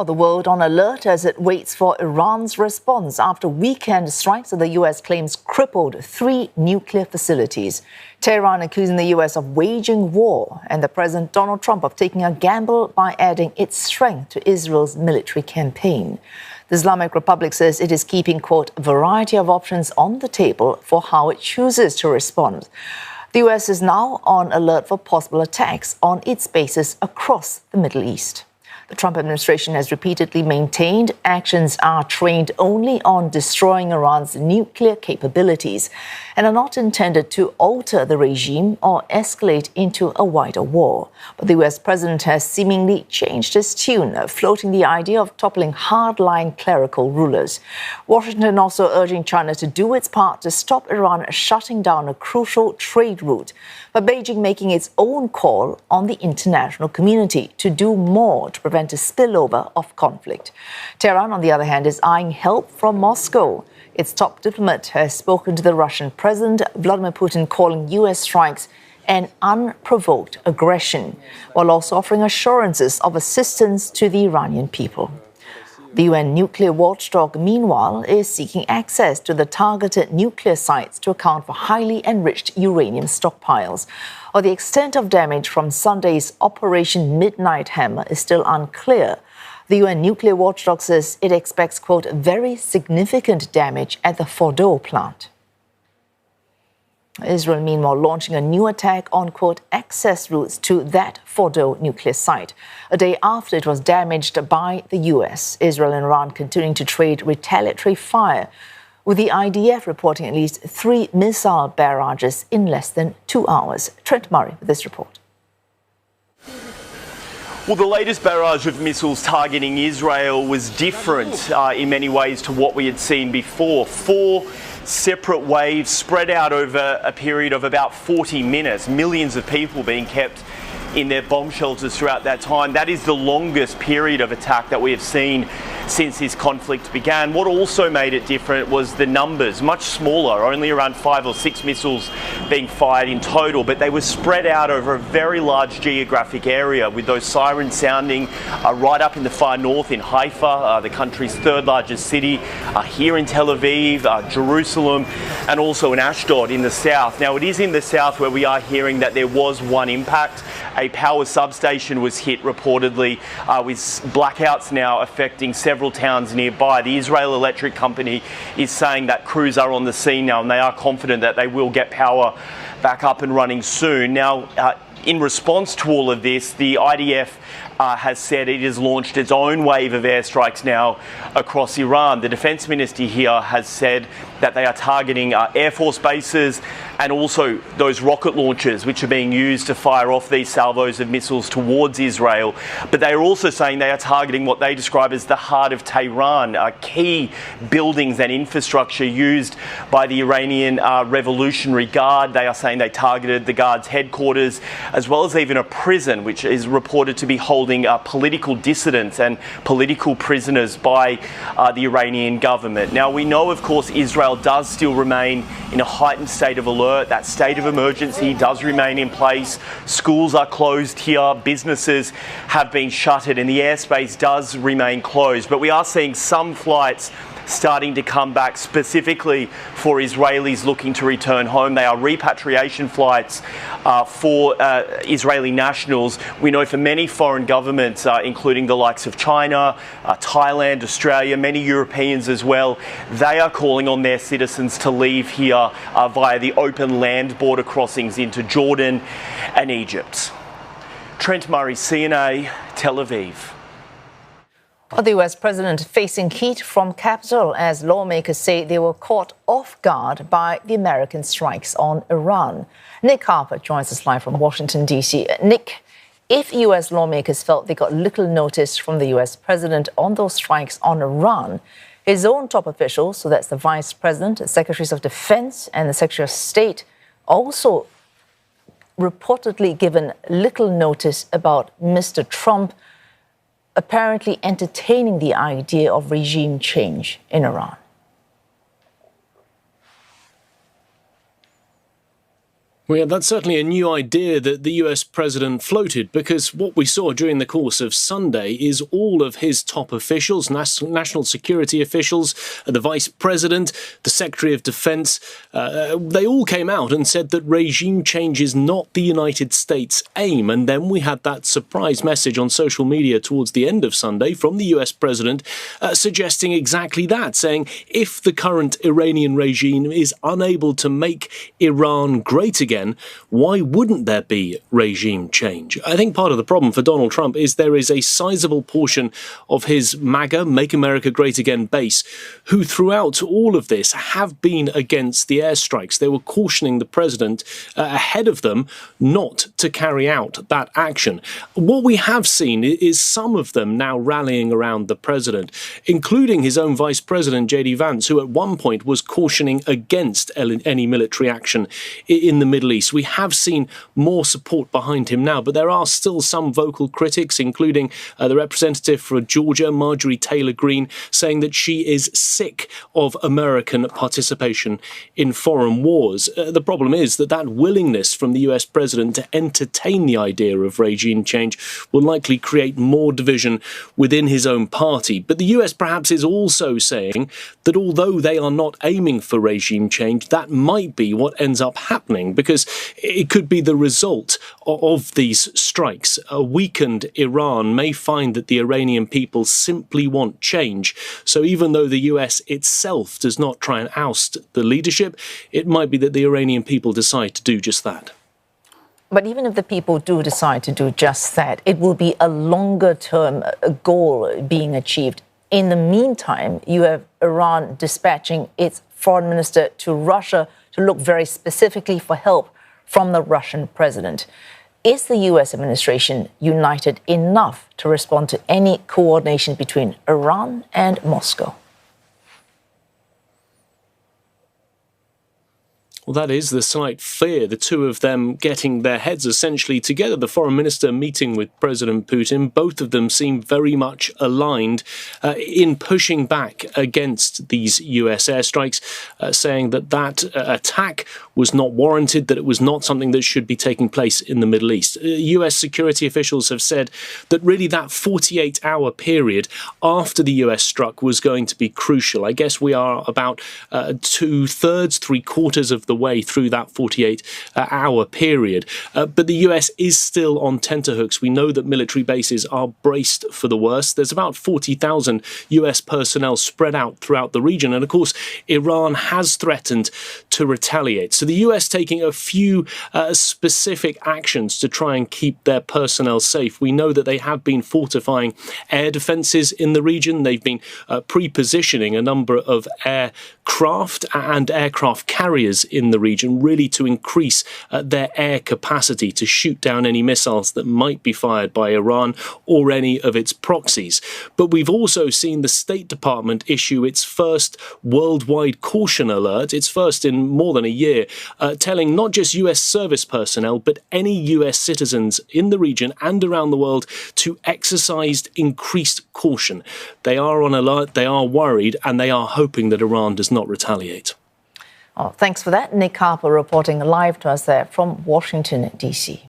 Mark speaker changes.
Speaker 1: The world on alert as it waits for Iran's response after weekend strikes that the U.S. claims crippled 3 nuclear facilities. Tehran accusing the U.S. of waging war and the President Donald Trump of taking a gamble by adding its strength to Israel's military campaign. The Islamic Republic says it is keeping, quote, a variety of options on the table for how it chooses to respond. The U.S. is now on alert for possible attacks on its bases across the Middle East. The Trump administration has repeatedly maintained actions are trained only on destroying Iran's nuclear capabilities and are not intended to alter the regime or escalate into a wider war. But the U.S. president has seemingly changed his tune, floating the idea of toppling hardline clerical rulers. Washington also urging China to do its part to stop Iran shutting down a crucial trade route, but Beijing making its own call on the international community to do more to prevent a spillover of conflict. Tehran, on the other hand, is eyeing help from Moscow. Its top diplomat has spoken to the Russian President Vladimir Putin, calling U.S. strikes an unprovoked aggression, while also offering assurances of assistance to the Iranian people. The UN nuclear watchdog, meanwhile, is seeking access to the targeted nuclear sites to account for highly enriched uranium stockpiles. Or the extent of damage from Sunday's Operation Midnight Hammer is still unclear. The UN nuclear watchdog says it expects, quote, very significant damage at the Fordow plant. Israel, meanwhile, launching a new attack on, quote, access routes to that Fordow nuclear site, a day after it was damaged by the U.S. Israel and Iran continuing to trade retaliatory fire, with the IDF reporting at least 3 missile barrages in less than 2 hours. Trent with this report.
Speaker 2: Well, the latest barrage of missiles targeting Israel was different in many ways to what we had seen before. 4 separate waves spread out over a period of about 40 minutes, millions of people being kept in their bomb shelters throughout that time. That is the longest period of attack that we have seen since this conflict began. What also made it different was the numbers, much smaller, only around 5 or 6 missiles being fired in total, but they were spread out over a very large geographic area, with those sirens sounding right up in the far north in Haifa, the country's 3rd largest city, here in Tel Aviv, Jerusalem, and also in Ashdod in the south. Now, it is in the south where we are hearing that there was one impact. A power substation was hit reportedly, with blackouts now affecting several towns nearby. The Israel Electric Company is saying that crews are on the scene now and they are confident that they will get power back up and running soon. Now, in response to all of this, the IDF has said it has launched its own wave of airstrikes now across Iran. The defence minister here has said that they are targeting Air Force bases and also those rocket launchers which are being used to fire off these salvos of missiles towards Israel. But they are also saying they are targeting what they describe as the heart of Tehran, key buildings and infrastructure used by the Iranian Revolutionary Guard. They are saying they targeted the Guard's headquarters, as well as even a prison which is reported to be holding political dissidents and political prisoners by the Iranian government. Now, we know, of course, Israel does still remain in a heightened state of alert. That state of emergency does remain in place. Schools are closed here. Businesses have been shuttered and the airspace does remain closed. But we are seeing some flights starting to come back, specifically for Israelis looking to return home. They are repatriation flights for Israeli nationals. We know for many foreign governments, including the likes of China, Thailand, Australia, many Europeans as well, they are calling on their citizens to leave here via the open land border crossings into Jordan and Egypt. Trent Murray, CNA, Tel Aviv.
Speaker 1: The U.S. president facing heat from Capitol as lawmakers say they were caught off guard by the American strikes on Iran. Nick Harper joins us live from Washington, D.C. Nick, if U.S. lawmakers felt they got little notice from the U.S. president on those strikes on Iran, his own top officials, so that's the vice president, the secretaries of defense and the secretary of state, also reportedly given little notice about Mr. Trump apparently entertaining the idea of regime change in Iran.
Speaker 3: Well, yeah, that's certainly a new idea that the US president floated, because what we saw during the course of Sunday is all of his top officials, national security officials, the vice president, the secretary of defense, they all came out and said that regime change is not the United States' aim. And then we had that surprise message on social media towards the end of Sunday from the US president suggesting exactly that, saying if the current Iranian regime is unable to make Iran great again, why wouldn't there be regime change? I think part of the problem for Donald Trump is there is a sizable portion of his MAGA, Make America Great Again base, who throughout all of this have been against the airstrikes. They were cautioning the president ahead of them not to carry out that action. What we have seen is some of them now rallying around the president, including his own vice president, J.D. Vance, who at one point was cautioning against any military action in the Middle East. We have seen more support behind him now, but there are still some vocal critics, including the representative for Georgia, Marjorie Taylor Greene, saying that she is sick of American participation in foreign wars. The problem is that willingness from the US president to entertain the idea of regime change will likely create more division within his own party. But the US perhaps is also saying that although they are not aiming for regime change, that might be what ends up happening, because it could be the result of these strikes. A weakened Iran may find that the Iranian people simply want change. So even though the US itself does not try and oust the leadership, it might be that the Iranian people decide to do just that.
Speaker 1: But even if the people do decide to do just that, it will be a longer-term goal being achieved. In the meantime, you have Iran dispatching its foreign minister to Russia to look very specifically for help from the Russian president. Is the US administration united enough to respond to any coordination between Iran and Moscow?
Speaker 3: Well, that is the slight fear, the two of them getting their heads essentially together. The foreign minister meeting with President Putin, both of them seem very much aligned in pushing back against these US airstrikes, saying that attack was not warranted, that it was not something that should be taking place in the Middle East. US security officials have said that really that 48-hour period after the US struck was going to be crucial. I guess we are about 2/3, 3/4 of the way through that 48-hour period. But the US is still on tenterhooks. We know that military bases are braced for the worst. There's about 40,000 US personnel spread out throughout the region. And of course, Iran has threatened to retaliate. So the US taking a few specific actions to try and keep their personnel safe. We know that they have been fortifying air defenses in the region. They've been pre-positioning a number of aircraft and aircraft carriers in the region, really to increase their air capacity to shoot down any missiles that might be fired by Iran or any of its proxies. But we've also seen the State Department issue its first worldwide caution alert, its first in more than a year, telling not just US service personnel, but any US citizens in the region and around the world to exercise increased caution. They are on alert, they are worried, and they are hoping that Iran does not retaliate.
Speaker 1: Oh, thanks for that. Nick Harper reporting live to us there from Washington, D.C.